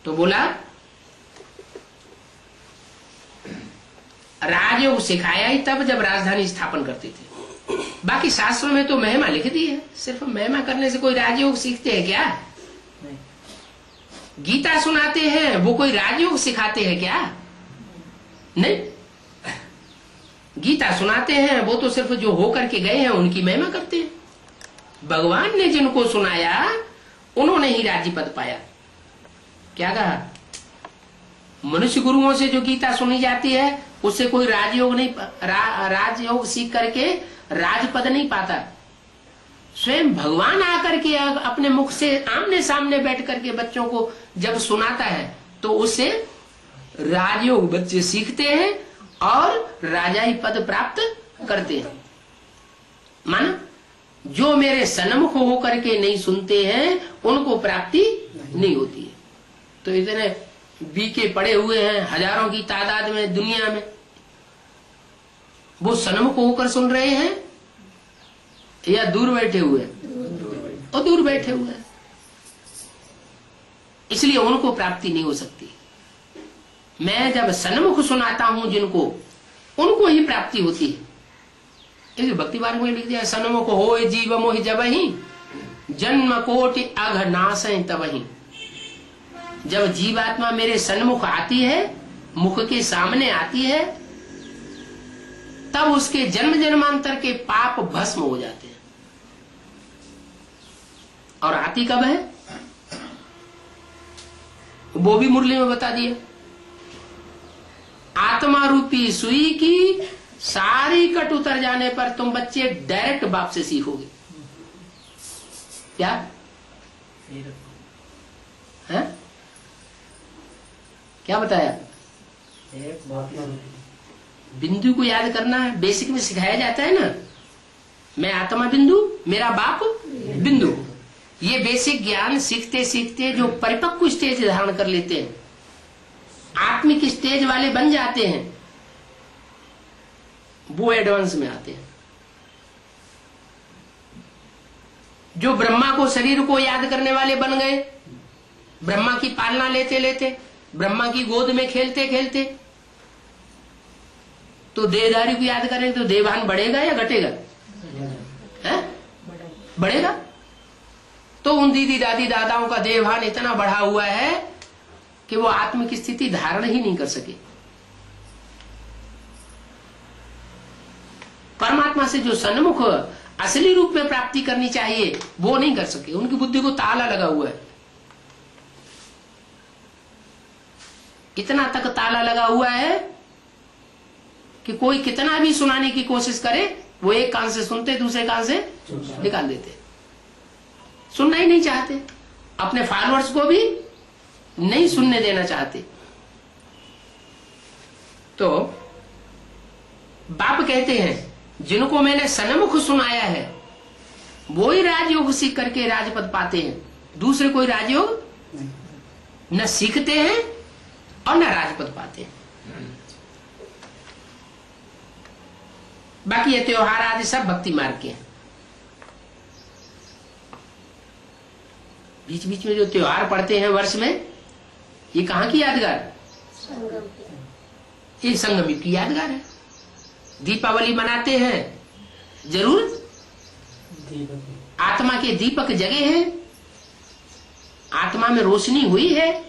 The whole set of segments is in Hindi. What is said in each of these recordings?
तो बोला राजयोग सिखाया ही तब जब राजधानी स्थापन करते थे। बाकी शास्त्रों में तो महिमा लिख दी है, सिर्फ महिमा करने से कोई राजयोग सीखते हैं क्या? गीता सुनाते हैं वो कोई राजयोग सिखाते हैं क्या? नहीं, गीता सुनाते हैं वो तो सिर्फ जो होकर के गए हैं उनकी महिमा करते हैं। भगवान ने जिनको सुनाया उन्होंने ही राज्य पद पाया। क्या कहा? मनुष्य गुरुओं से जो गीता सुनी जाती है उससे कोई राजयोग नहीं, राजयोग सीख करके राजपद नहीं पाता। स्वयं भगवान आकर के अपने मुख से आमने सामने बैठ करके बच्चों को जब सुनाता है तो उससे राजयोग बच्चे सीखते हैं और राजाई पद प्राप्त करते हैं। माना जो मेरे सन्मुख होकर के नहीं सुनते हैं उनको प्राप्ति नहीं होती है। तो इतने बीके पड़े हुए हैं हजारों की तादाद में दुनिया में, वो सन्मुख होकर सुन रहे हैं या दूर बैठे हुए हैं? और दूर बैठे हुए हैं, इसलिए उनको प्राप्ति नहीं हो सकती। मैं जब सन्मुख सुनाता हूं जिनको, उनको ही प्राप्ति होती है। इस भक्ति मार्ग में लिख दिया सन्मुख हो जीव मोहि जबहि जन्म कोटि अघ नासै तबहि। जब जीवात्मा मेरे सन्मुख आती है, मुख के सामने आती है, तब उसके जन्म जन्मांतर के पाप भस्म हो जाते हैं। और आती कब है वो भी मुरली में बता दिया। आत्मा रूपी सुई की सारी कट उतर जाने पर तुम बच्चे डायरेक्ट बाप से सीखोगे। क्या है? क्या बताया? बिंदु को याद करना है, बेसिक में सिखाया जाता है ना। मैं आत्मा बिंदु, मेरा बाप बिंदु। ये बेसिक ज्ञान सीखते सीखते जो परिपक्व स्टेज धारण कर लेते हैं, आत्मिक स्टेज वाले बन जाते हैं, वो एडवांस में आते हैं। जो ब्रह्मा को, शरीर को याद करने वाले बन गए, ब्रह्मा की पालना लेते लेते, ब्रह्मा की गोद में खेलते खेलते, तो देहधारी को याद करेंगे तो देवान बढ़ेगा या घटेगा? है? बढ़ेगा। तो उन दीदी दादी दादाओं का देवभान इतना बढ़ा हुआ है कि वो आत्मिक स्थिति धारण ही नहीं कर सके। परमात्मा से जो सन्मुख असली रूप में प्राप्ति करनी चाहिए वो नहीं कर सके। उनकी बुद्धि को ताला लगा हुआ है, इतना तक ताला लगा हुआ है कि कोई कितना भी सुनाने की कोशिश करे वो एक कान से सुनते दूसरे कान से निकाल देते, सुनना ही नहीं चाहते, अपने फॉलोअर्स को भी नहीं सुनने देना चाहते। तो बाप कहते हैं जिनको मैंने सन्मुख सुनाया है वो ही राजयोग सीख करके राजपद पाते हैं, दूसरे कोई राजयोग न सीखते हैं और न राजपद पाते हैं। बाकी ये त्योहार आदि सब भक्ति मार्ग के हैं। बीच बीच में जो त्योहार पड़ते हैं वर्ष में, ये कहाँ की यादगार? ये संगम की यादगार है। दीपावली मनाते हैं जरूर, आत्मा के दीपक जगे हैं, आत्मा में रोशनी हुई है,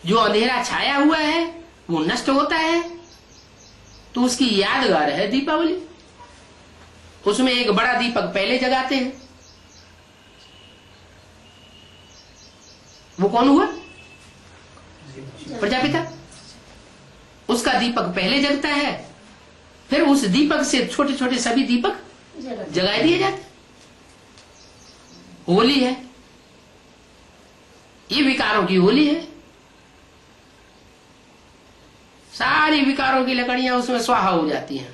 जो अंधेरा छाया हुआ है वो नष्ट होता है, तो उसकी यादगार है दीपावली। उसमें एक बड़ा दीपक पहले जगाते हैं, वो कौन हुआ? प्रजापिता। उसका दीपक पहले जगता है, फिर उस दीपक से छोटे छोटे सभी दीपक जगा दिए जाते। होली है, ये विकारों की होली है। सारी विकारों की लकड़ियां उसमें स्वाहा हो जाती हैं,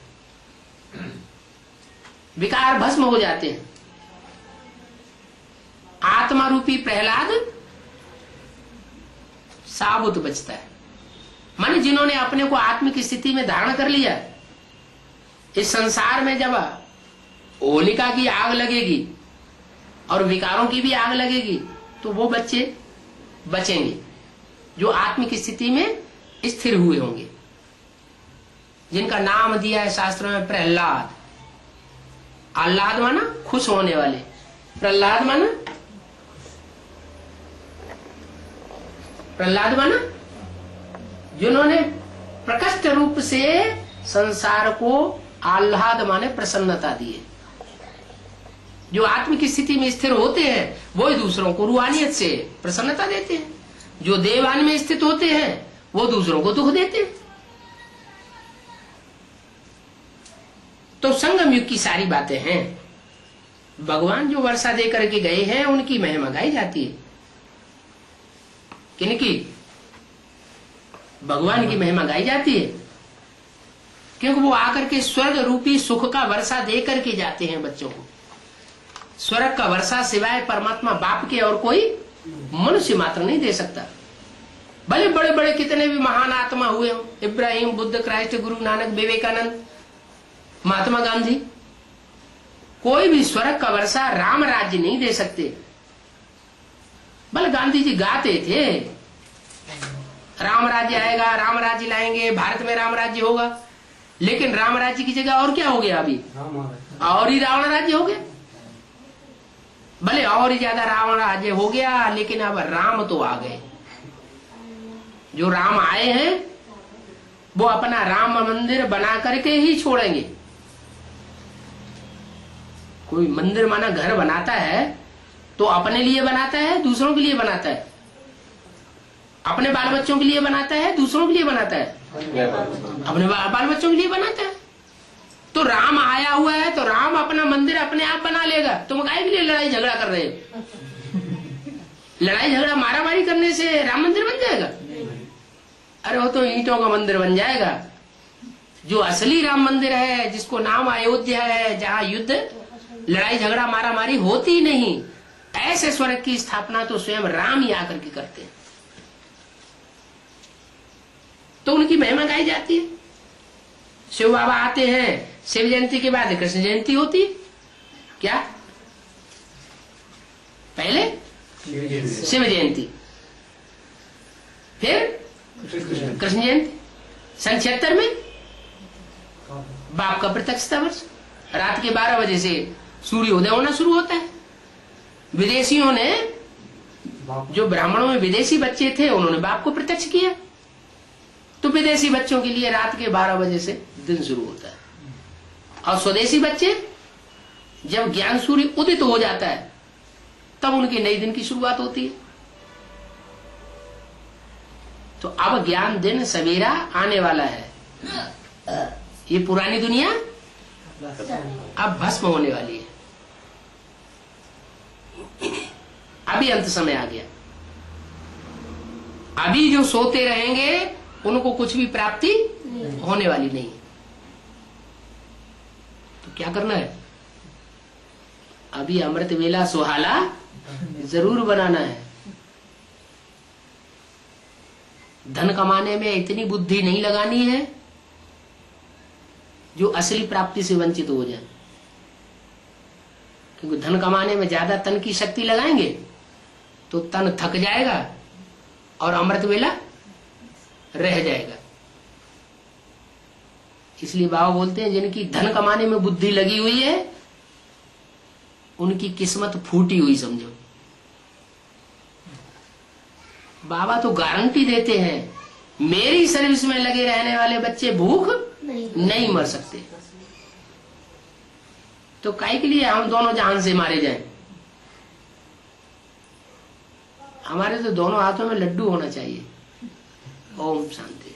विकार भस्म हो जाते हैं। आत्मा रूपी प्रहलाद साबुत बचता है। माने जिन्होंने अपने को आत्मिक स्थिति में धारण कर लिया, इस संसार में जब होलिका की आग लगेगी और विकारों की भी आग लगेगी तो वो बच्चे बचेंगे। जो आत्मिक स्थिति में स्थिर हुए होंगे, जिनका नाम दिया है शास्त्रों में प्रहलाद। आह्लाद माना खुश होने वाले, प्रहलाद माना जिन्होंने प्रकट रूप से संसार को आह्लाद माने प्रसन्नता दी है। जो आत्मिक स्थिति में स्थिर होते हैं वो ही दूसरों को रूहानियत से प्रसन्नता देते हैं। जो देवान में स्थित होते हैं वो दूसरों को दुख देते हैं। तो संगम युग की सारी बातें हैं। भगवान जो वर्षा दे करके गए हैं उनकी महिमा गाई जाती है। किनकी? भगवान की महिमा गाई जाती है, क्योंकि वो आकर के स्वर्ग रूपी सुख का वर्षा दे करके जाते हैं बच्चों को। स्वर्ग का वर्षा सिवाय परमात्मा बाप के और कोई मनुष्य मात्र नहीं दे सकता। भले बड़े बड़े कितने भी महान आत्मा हुए हो, इब्राहिम, बुद्ध, क्राइस्ट, गुरु नानक, विवेकानंद, महात्मा गांधी, कोई भी स्वर्ग का वर्षा राम राज्य नहीं दे सकते। भले गांधी जी गाते थे राम राज्य आएगा, राम राज्य लाएंगे, भारत में राम राज्य होगा, लेकिन राम राज्य की जगह और क्या हो गया? अभी और ही रावण राज्य हो गया। भले और ही ज्यादा रावण राज्य हो गया, लेकिन अब राम तो आ गए। जो राम आए हैं वो अपना राम मंदिर बना करके ही छोड़ेंगे। कोई मंदिर माना घर बनाता है तो अपने लिए बनाता है, दूसरों के लिए बनाता है? अपने बाल बच्चों के लिए बनाता है, दूसरों के लिए बनाता है? अपने बाल बच्चों के लिए बनाता है। तो राम आया हुआ है तो राम अपना मंदिर अपने आप बना लेगा। तुम काहे के लिए लड़ाई झगड़ा कर रहे हो? लड़ाई झगड़ा मारा मारी करने से राम मंदिर बन जाएगा? अरे वो तो ईंटों का मंदिर बन जाएगा। जो असली राम मंदिर है, जिसको नाम अयोध्या है, जहाँ युद्ध, लड़ाई झगड़ा मारा मारी होती नहीं, ऐसे स्वर्ग की स्थापना तो स्वयं राम ही आकर के करते हैं। तो उनकी महिमा गाई जाती है। शिव बाबा आते हैं, शिव जयंती के बाद कृष्ण जयंती होती है। क्या? पहले शिव जयंती, फिर कृष्ण जयंती। सन 76 में बाप का प्रत्यक्षता वर्ष, रात के 12 बजे से सूर्योदय होना शुरू होता है। विदेशियों ने, जो ब्राह्मणों में विदेशी बच्चे थे, उन्होंने बाप को प्रत्यक्ष किया। तो विदेशी बच्चों के लिए रात के 12 बजे से दिन शुरू होता है, और स्वदेशी बच्चे जब ज्ञान सूर्य उदित हो जाता है तब उनके नए दिन की शुरुआत होती है। तो अब ज्ञान दिन सवेरा आने वाला है। ये पुरानी दुनिया अब भस्म होने वाली है। अभी अंत समय आ गया। अभी जो सोते रहेंगे उनको कुछ भी प्राप्ति होने वाली नहीं। तो क्या करना है? अभी अमृत वेला सुहाना जरूर बनाना है। धन कमाने में इतनी बुद्धि नहीं लगानी है जो असली प्राप्ति से वंचित हो जाए, क्योंकि धन कमाने में ज्यादा तन की शक्ति लगाएंगे तो तन थक जाएगा और अमृत वेला रह जाएगा। इसलिए बाबा बोलते हैं जिनकी धन कमाने में बुद्धि लगी हुई है उनकी किस्मत फूटी हुई समझो। बाबा तो गारंटी देते हैं, मेरी सर्विस में लगे रहने वाले बच्चे भूख नहीं मर सकते। तो काहे के लिए हम दोनों जान से मारे जाएं? हमारे तो दोनों हाथों में लड्डू होना चाहिए। ओम शांति।